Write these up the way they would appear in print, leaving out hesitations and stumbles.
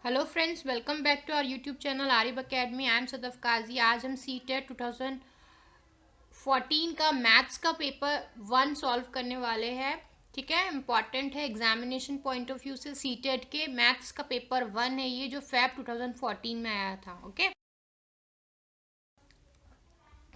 Hello friends, welcome back to our YouTube channel Arif academy. I am Sadaf Kazi. आज हम CTET 2014 का maths का paper 1 solve करने वाले हैं। ठीक है, इंपॉर्टेंट है एग्जामिनेशन पॉइंट ऑफ व्यू से। सीटेट के मैथ्स का पेपर 1 है ये, जो फेब 2014 में आया था। ओके,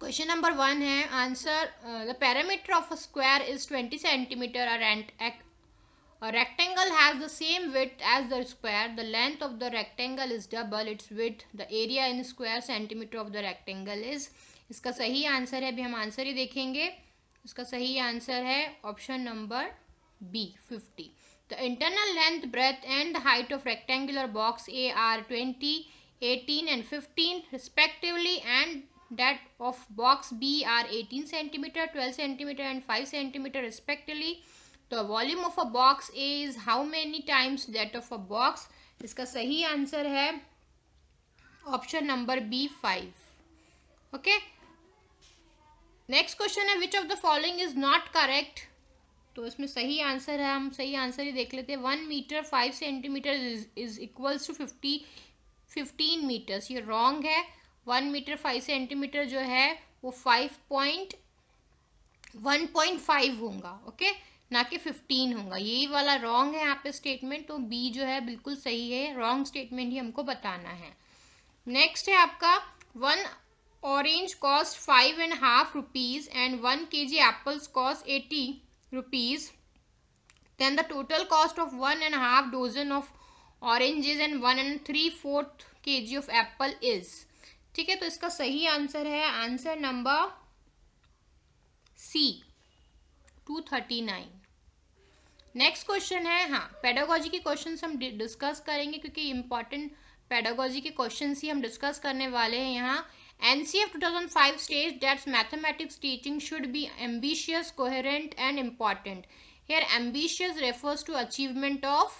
क्वेश्चन नंबर 1 है answer. The parameter of a square is 20 centimetre. A rectangle has the same width as the square. The length of the rectangle is double its width. The area in square centimeter of the rectangle is. इसका सही answer है, अभी हम answer ही देखेंगे। इसका सही answer है option number B 50. The internal length, breadth and height of rectangular box A are 20, 18 and 15 respectively, and that of box B are 18 centimeter, 12 centimeter and 5 centimeter respectively. The volume of a box A is how many times that of a box? इसका सही answer है option number B 5. Okay, next question है which of the following is not correct. तो इसमें सही answer है, हम सही आंसर ही देख लेते हैं। 1 metre 5 centimetre is equals to 15 metres. ये रॉन्ग है। 1 मीटर 5 सेंटीमीटर जो है वो 1.5 होगा। ओके, ना कि 15 होगा। यही वाला रॉन्ग है यहाँ पे स्टेटमेंट। तो बी जो है बिल्कुल सही है। रॉन्ग स्टेटमेंट ही हमको बताना है। नेक्स्ट है आपका 1 orange cost 5.5 rupees and 1 kg apples cost 80 rupees. Then the total cost of 1.5 dozen of oranges and 1 3/4 kg of apple is. ठीक है, तो इसका सही आंसर है answer number C 239. Next question है, हाँ, पेडागोजी के क्वेश्चंस हम डिस्कस करेंगे क्योंकि इंपॉर्टेंट पेडागोजी के क्वेश्चंस ही हम डिस्कस करने वाले हैं यहाँ। NCF 2005 states that mathematics teaching should be ambitious, coherent and important. Here ambitious refers to achievement of,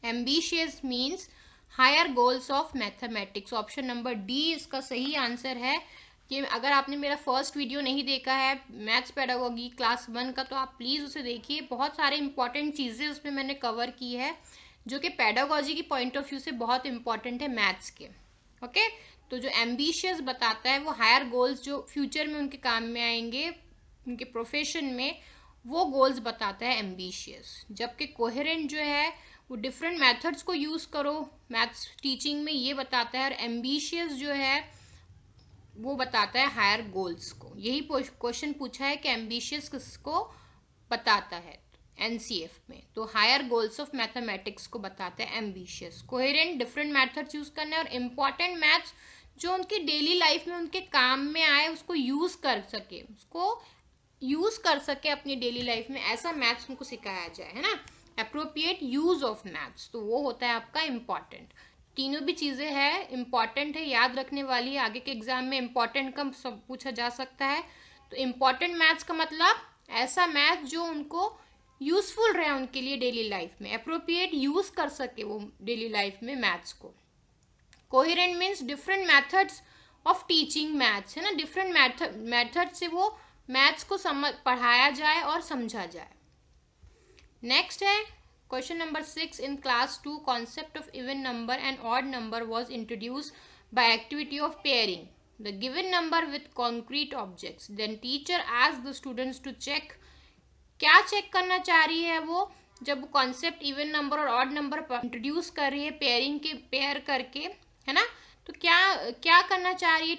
ambitious means higher goals of mathematics. Option number D इसका सही आंसर है। कि अगर आपने मेरा फर्स्ट वीडियो नहीं देखा है मैथ्स पेडागोगी क्लास 1 का, तो आप प्लीज़ उसे देखिए। बहुत सारे इंपॉर्टेंट चीज़ें उसमें मैंने कवर की है जो कि पेडागोजी की पॉइंट ऑफ व्यू से बहुत इंपॉर्टेंट है मैथ्स के। ओके, तो जो एम्बिशियस बताता है वो हायर गोल्स जो फ्यूचर में उनके काम में आएंगे, उनके प्रोफेशन में, वो गोल्स बताता है एम्बिशियस। जबकि कोहेरेंट जो है वो डिफरेंट मेथड्स को यूज़ करो मैथ्स टीचिंग में, ये बताता है। और एम्बिशियस जो है वो बताता है हायर गोल्स को। यही क्वेश्चन पूछा है कि एम्बिशियस किसको बताता है एनसीएफ में, तो हायर गोल्स ऑफ मैथमेटिक्स को बताता है ambitious. Coherent different methods use करना है, और इम्पॉर्टेंट मैथ्स जो उनकी डेली लाइफ में उनके काम में आए, उसको यूज कर सके, अपनी डेली लाइफ में, ऐसा मैथ्स उनको सिखाया जाए, है ना। अप्रोप्रिएट यूज ऑफ मैथ्स, तो वो होता है आपका इम्पॉर्टेंट। तीनों भी चीजें हैं, इंपॉर्टेंट है, याद रखने वाली है। आगे के एग्जाम में इंपॉर्टेंट का सब पूछा जा सकता है। तो इम्पॉर्टेंट मैथ्स का मतलब ऐसा मैथ जो उनको यूजफुल रहे उनके लिए डेली लाइफ में, अप्रोप्रिएट यूज कर सके वो डेली लाइफ में मैथ्स को। Coherent means different methods of teaching maths, है ना। डिफरेंट मैथड से वो मैथ्स को पढ़ाया जाए और समझा जाए। नेक्स्ट है question number 6. In class 2, concept of even number and odd number was introduced by activity of pairing the given number with concrete objects. Then teacher asked the students to check. क्या check करना चाह रही है वो, जब concept even number और odd number introduce कर रही है पेयरिंग के, पेयर करके, है ना। तो क्या करना चाह रही है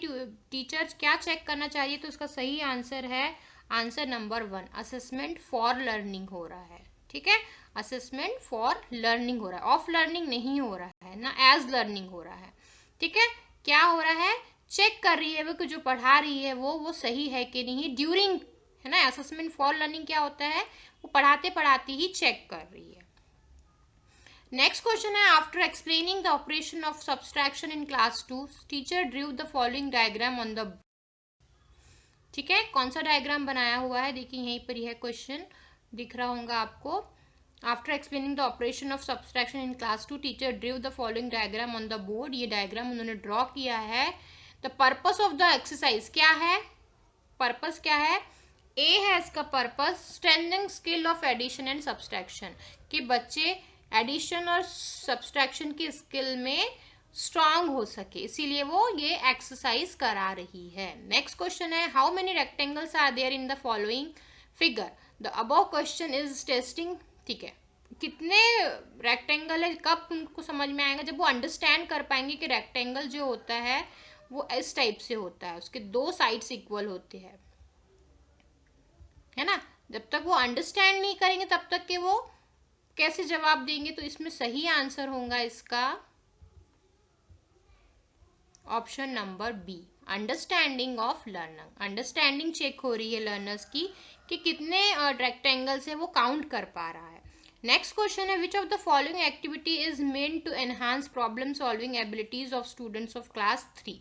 टीचर, क्या चेक करना चाह रही है। तो इसका सही आंसर है answer number 1, assessment for learning हो रहा है। ठीक है, असेसमेंट फॉर लर्निंग हो रहा है, ऑफ लर्निंग नहीं हो रहा है ना, एज लर्निंग हो रहा है। ठीक है, क्या हो रहा है, चेक कर रही है वो कि जो पढ़ा रही है वो सही है कि नहीं ड्यूरिंग, है ना। असेसमेंट फॉर लर्निंग क्या होता है, वो पढ़ाते पढ़ाते ही चेक कर रही है। नेक्स्ट क्वेश्चन है, after explaining the operation of subtraction in class 2 teacher drew the following diagram on the. ठीक है, कौन सा डायग्राम बनाया हुआ है, देखिए यहीं पर ही है, क्वेश्चन दिख रहा होगा आपको। After explaining the operation of subtraction in class 2 teacher drew the following diagram on the board. ये डायग्राम उन्होंने ड्रॉ किया है। The purpose of the exercise क्या है, पर्पस क्या है, ए है इसका purpose, strengthening skill of addition and subtraction, कि बच्चे एडिशन और सब्सट्रैक्शन की स्किल में स्ट्रांग हो सके, इसीलिए वो ये एक्सरसाइज करा रही है। नेक्स्ट क्वेश्चन है, how many rectangles are there in the following figure, the above question is testing. ठीक है, कितने रेक्टेंगल है, कब उनको समझ में आएगा, जब वो अंडरस्टैंड कर पाएंगे कि रेक्टेंगल जो होता है वो इस टाइप से होता है, उसके दो साइड्स इक्वल होते हैं, है ना। जब तक वो अंडरस्टैंड नहीं करेंगे तब तक के वो कैसे जवाब देंगे। तो इसमें सही आंसर होगा इसका option number B, understanding of learner. Understanding check हो रही है लर्नर्स की कि कितने रेक्टेंगल्स है वो काउंट कर पा रहा है। नेक्स्ट क्वेश्चन है, which of the following activity is meant to enhance problem solving abilities of students of class 3।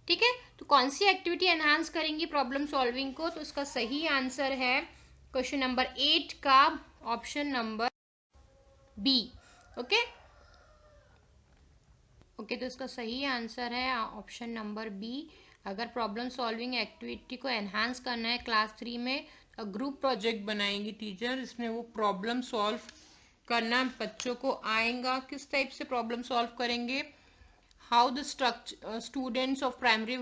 ठीक है, तो कौन सी एक्टिविटी एनहांस करेंगी प्रॉब्लम सॉल्विंग को, तो इसका सही आंसर है क्वेश्चन नंबर 8 का option number B. Okay okay, तो इसका सही आंसर है ऑप्शन नंबर बी। अगर प्रॉब्लम सॉल्विंग एक्टिविटी को एनहांस करना है क्लास 3 में, तो ग्रुप प्रोजेक्ट बनाएंगी टीचर, इसमें वो प्रॉब्लम सॉल्व करना बच्चों को आएगा। किस टाइप से प्रॉब्लम सॉल्व करेंगे, how the structure students of primary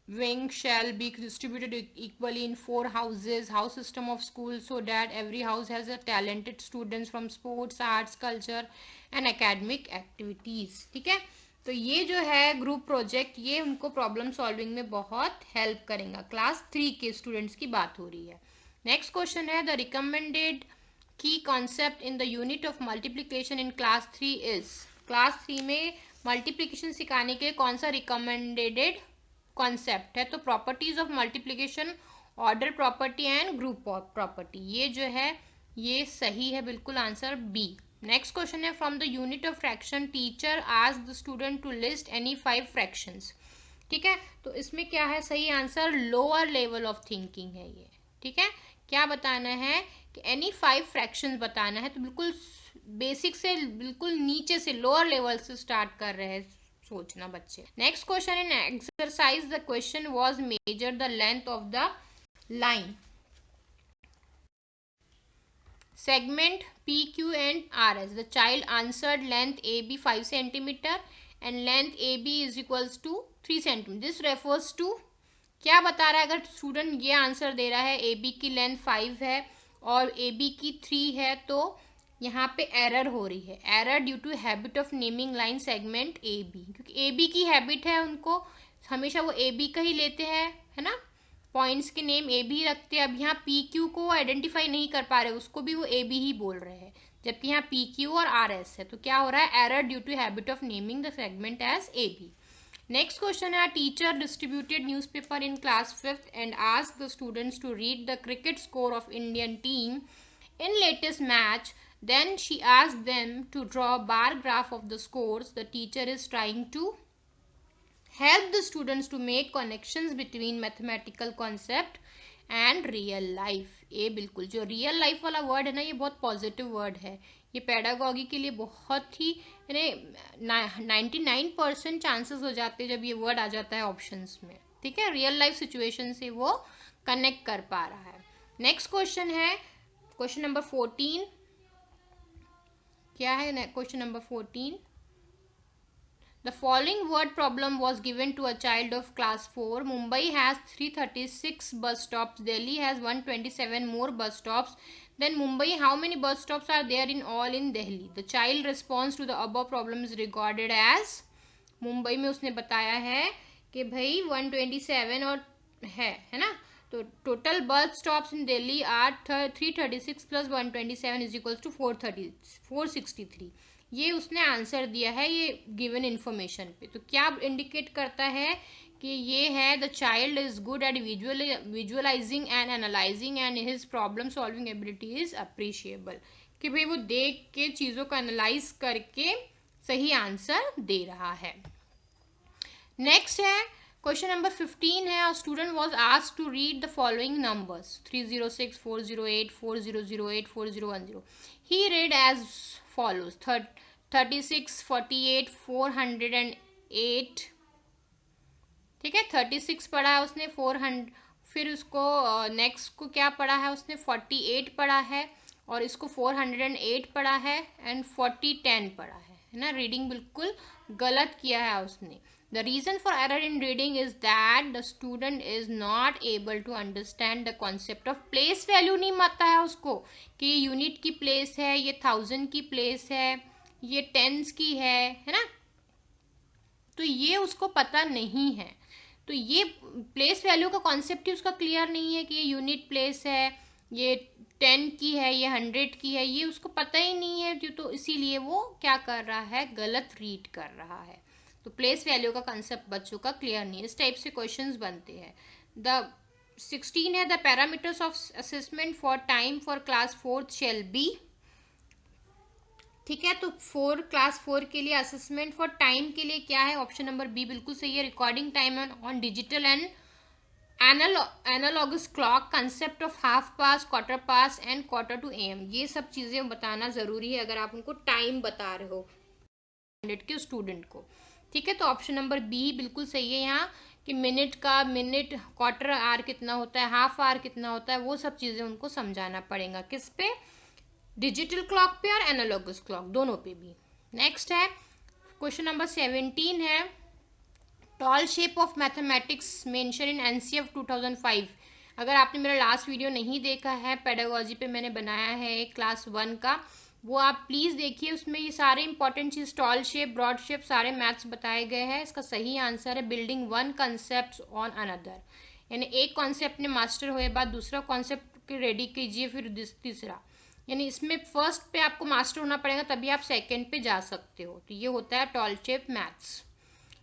wing shall be distributed equally in 4 houses, house system of school, so that every house has a talented students from sports, arts, culture and academic activities। ठीक है, तो ये जो है group project, ये उनको problem solving में बहुत हेल्प करेगा। क्लास 3 के स्टूडेंट्स की बात हो रही है। नेक्स्ट क्वेश्चन है, द रिकमेंडेड की concept in the unit of multiplication in class 3 is. Class 3 में मल्टीप्लीकेशन सिखाने के लिए कौन सा रिकमेंडेड कॉन्सेप्ट है, तो properties of multiplication, order property and group property. ये जो है ये सही है, बिल्कुल आंसर बी। नेक्स्ट क्वेश्चन है, from the unit of fraction teacher asked the student to list any 5 fractions. ठीक है, तो इसमें क्या है सही answer, lower level of thinking है ये। ठीक है, क्या बताना है कि एनी 5 फ्रैक्शंस बताना है, तो बिल्कुल बेसिक से बिल्कुल नीचे से लोअर लेवल से स्टार्ट कर रहे हैं सोचना बच्चे। Next question in exercise the question was measure the length of the line segment PQ and RS. The child answered length AB 5 centimeter and length AB is equals to 3 centimeter. This refers to, क्या बता रहा है, अगर student ये answer दे रहा है AB की length 5 है और AB की 3 है, तो यहाँ पे एरर हो रही है, error due to habit of naming line segment AB, क्योंकि AB की हैबिट है, उनको हमेशा वो AB का ही लेते हैं, है ना, पॉइंट्स के नेम ए बी रखते हैं। अब यहाँ पी क्यू को आइडेंटिफाई नहीं कर पा रहे, उसको भी वो ए बी ही बोल रहे हैं, जबकि यहाँ पी क्यू और आर एस है, तो क्या हो रहा है, error due to habit of naming the segment as A B. Next question है, teacher distributed newspaper in class 5th and asked the students to read the cricket score of Indian team in latest match, then she asked them to draw a bar graph of the scores. The teacher is trying to help the students to make connections between mathematical concept and real life। ये बिल्कुल जो real life वाला word है ना, ये बहुत positive word है, ये पेडागॉगी के लिए बहुत ही 99% चांसेस हो जाते हैं जब ये वर्ड आ जाता है ऑप्शंस में। ठीक है, रियल लाइफ सिचुएशन से वो कनेक्ट कर पा रहा है। नेक्स्ट क्वेश्चन है क्वेश्चन नंबर 14। क्या है question number 14? The following word problem was given to a child of class 4. Mumbai has 336 bus stops. Delhi has 127 more bus stops than Mumbai. How many bus stops are there in all in Delhi? The child response to the above problem is regarded as, Mumbai में उसने बताया है कि भाई 127 और है ना, तो total bus stops in Delhi are 336 plus 127 is equals to 463। ये उसने आंसर दिया है ये गिवन इन्फॉर्मेशन पे। तो क्या इंडिकेट करता है कि ये है the child is good at visualising and analysing and his problem solving ability is appreciable, कि भाई वो देख के चीज़ों को एनालाइज करके सही आंसर दे रहा है। नेक्स्ट है क्वेश्चन नंबर 15 है, और student was asked to read the following numbers 306 408 4008 4010। He read as follows 36 48 408। ठीक है, 36 पढ़ा है उसने, 400, फिर उसको नेक्स्ट को क्या पढ़ा है उसने 48 पढ़ा है, और इसको 408 पढ़ा है एंड 4010 पढ़ा है ना। रीडिंग बिल्कुल गलत किया है उसने। The reason for error in reading is that the student is not able to understand the concept of place value. नहीं पता है उसको कि ये यूनिट की प्लेस है, ये 1000 की प्लेस है, ये टेंस की है ना। तो ये उसको पता नहीं है। तो ये प्लेस वैल्यू का कॉन्सेप्ट ही उसका क्लियर नहीं है कि ये यूनिट प्लेस है, ये 10 की है, ये 100 की है, ये उसको पता ही नहीं है। तो इसीलिए वो क्या कर रहा है, गलत रीड कर रहा है। तो प्लेस वैल्यू का कंसेप्ट बच्चों का क्लियर नहीं है। इस टाइप से क्वेश्चंस बनते हैं। द 16 है the parameters of assessment for time for class 4 shall be. ठीक है, तो क्लास 4 के लिए असेसमेंट फॉर टाइम के लिए क्या है, ऑप्शन नंबर बी बिल्कुल सही है। Recording time on digital and analogous clock, concept of half past, quarter past and quarter to am, ये सब चीजें बताना जरूरी है अगर आप उनको टाइम बता रहे हो के स्टूडेंट को। ठीक है, तो ऑप्शन नंबर बी बिल्कुल सही है यहाँ कि मिनट का मिनट, क्वार्टर आवर कितना होता है, हाफ आवर कितना होता है, वो सब चीजें उनको समझाना पड़ेगा। किस पे, डिजिटल क्लॉक पे और एनालॉगस क्लॉक दोनों पे भी। नेक्स्ट है क्वेश्चन नंबर 17 है tall shape of mathematics mention in NCF 2005। अगर आपने मेरा लास्ट वीडियो नहीं देखा है, पेडागोजी पे मैंने बनाया है एक क्लास 1 का, वो आप प्लीज़ देखिए। उसमें ये सारे इंपॉर्टेंट चीज़, टॉल शेप, ब्रॉड शेप, सारे मैथ्स बताए गए हैं। इसका सही आंसर है building one concept on another, यानी एक कॉन्सेप्ट ने मास्टर हुए बाद दूसरा कॉन्सेप्ट रेडी कीजिए, फिर तीसरा, यानी इसमें फर्स्ट पे आपको मास्टर होना पड़ेगा तभी आप सेकंड पे जा सकते हो। तो ये होता है टॉल शेप मैथ्स।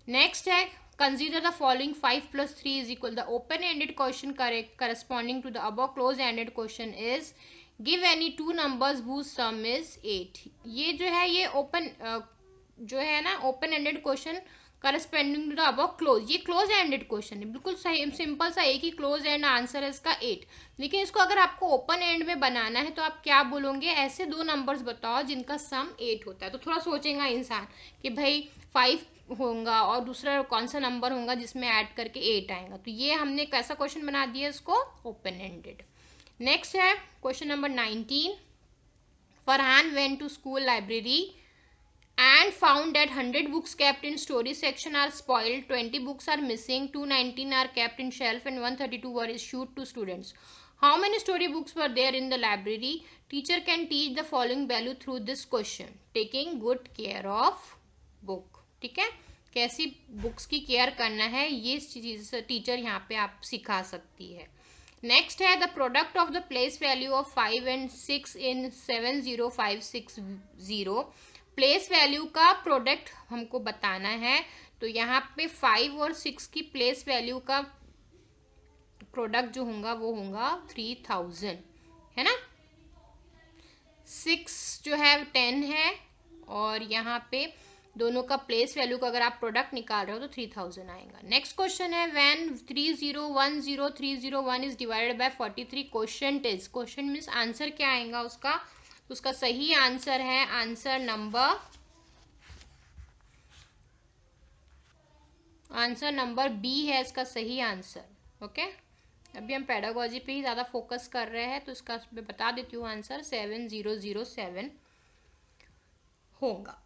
नेक्स्ट है consider the following 5 + 3 is equal, the open ended question corresponding to the above close ended question is give any two numbers whose sum is 8। ये जो है ये ओपन जो है ना open ended question corresponding to the above close, ये close ended question है, बिल्कुल सही सिंपल सा एक ही क्लोज एंड आंसर है इसका 8। लेकिन इसको अगर आपको ओपन एंड में बनाना है तो आप क्या बोलोगे, ऐसे दो नंबर्स बताओ जिनका सम 8 होता है। तो थोड़ा सोचेगा इंसान कि भाई 5 होगा और दूसरा कौन सा नंबर होगा जिसमें ऐड करके 8 आएगा। तो ये हमने कैसा क्वेश्चन बना दिया इसको, ओपन एंडेड। नेक्स्ट है question number 19, Farhan went to school library and found that 100 books kept in story section are spoiled, 20 books are missing, 219 are kept in shelf and 132 were issued to students. How many story books were there in the library? Teacher can teach the following value through this question, taking good care of book। ठीक है, कैसी books की care करना है ये चीज teacher यहाँ पे आप सिखा सकती है। नेक्स्ट है the product of the place value of 5 and 6 in 70560। Place value का प्रोडक्ट हमको बताना है। तो यहाँ पे 5 और 6 की प्लेस वैल्यू का प्रोडक्ट जो होगा वो होगा 3000, है ना। 6 जो है 10 है और यहाँ पे दोनों का प्लेस वैल्यू का अगर आप प्रोडक्ट निकाल रहे हो तो 3000 आएगा। नेक्स्ट क्वेश्चन है when 3010301 is divided by 43 question is, question means answer क्या आएगा उसका, तो उसका सही आंसर है आंसर नंबर बी है इसका सही आंसर। ओके, अभी हम पेडागोजी पे ही ज़्यादा फोकस कर रहे हैं तो इसका मैं बता देती हूँ आंसर 7007 होगा।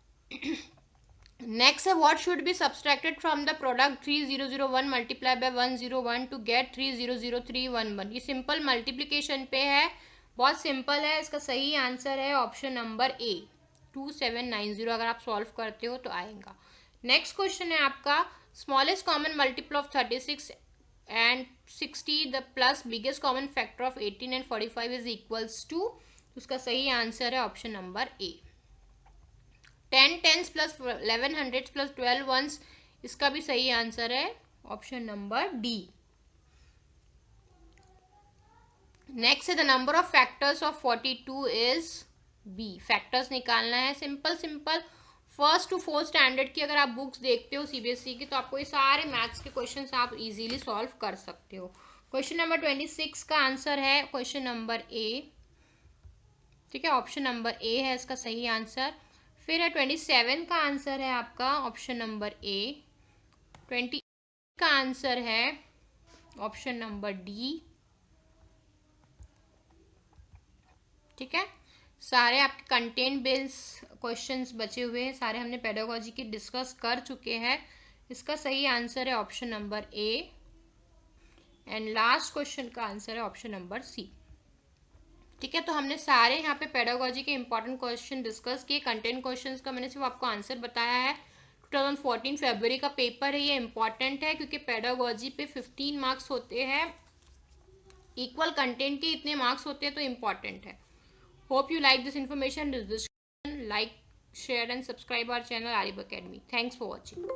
नेक्स्ट है what should be subtracted from the product 3001 multiply by 101 to get 300311। ये सिंपल मल्टीप्लीकेशन पे है, बहुत सिंपल है। इसका सही आंसर है ऑप्शन नंबर ए 2790। अगर आप सॉल्व करते हो तो आएगा। नेक्स्ट क्वेश्चन है आपका smallest common multiple of 36 and 60 the plus biggest common factor of 18 and 45 is equals to, उसका सही आंसर है option number A 10 tens plus 11 hundreds plus 12 ones, इसका भी सही आंसर है ऑप्शन नंबर डी। नेक्स्ट है the number of factors of 42 is B. Factors निकालना है, simple simple. First to fourth standard की अगर आप बुक्स देखते हो सीबीएसई की तो आपको ये सारे मैथ्स के क्वेश्चंस आप इजीली सॉल्व कर सकते हो। क्वेश्चन नंबर 26 का आंसर है क्वेश्चन नंबर ए। ठीक है, ऑप्शन नंबर ए है इसका सही आंसर। फिर है 27 का आंसर है आपका ऑप्शन नंबर ए। 20 का आंसर है ऑप्शन नंबर डी। ठीक है, सारे आपके कंटेंट बेस्ड क्वेश्चंस बचे हुए हैं, सारे हमने पेडागोजी के डिस्कस कर चुके हैं। इसका सही आंसर है option number A and last question का आंसर है ऑप्शन नंबर सी। ठीक है, तो हमने सारे यहाँ पे पेडागोजी के इंपॉर्टेंट क्वेश्चन डिस्कस किए। कंटेंट क्वेश्चंस का मैंने सिर्फ आपको आंसर बताया है। 2014 फरवरी का पेपर है, ये इंपॉर्टेंट है क्योंकि पेडागोजी पे 15 मार्क्स होते हैं, इक्वल कंटेंट के इतने मार्क्स होते हैं, तो इम्पॉर्टेंट है। Hope you like this information, like, share and subscribe our channel Arif academy. Thanks for watching.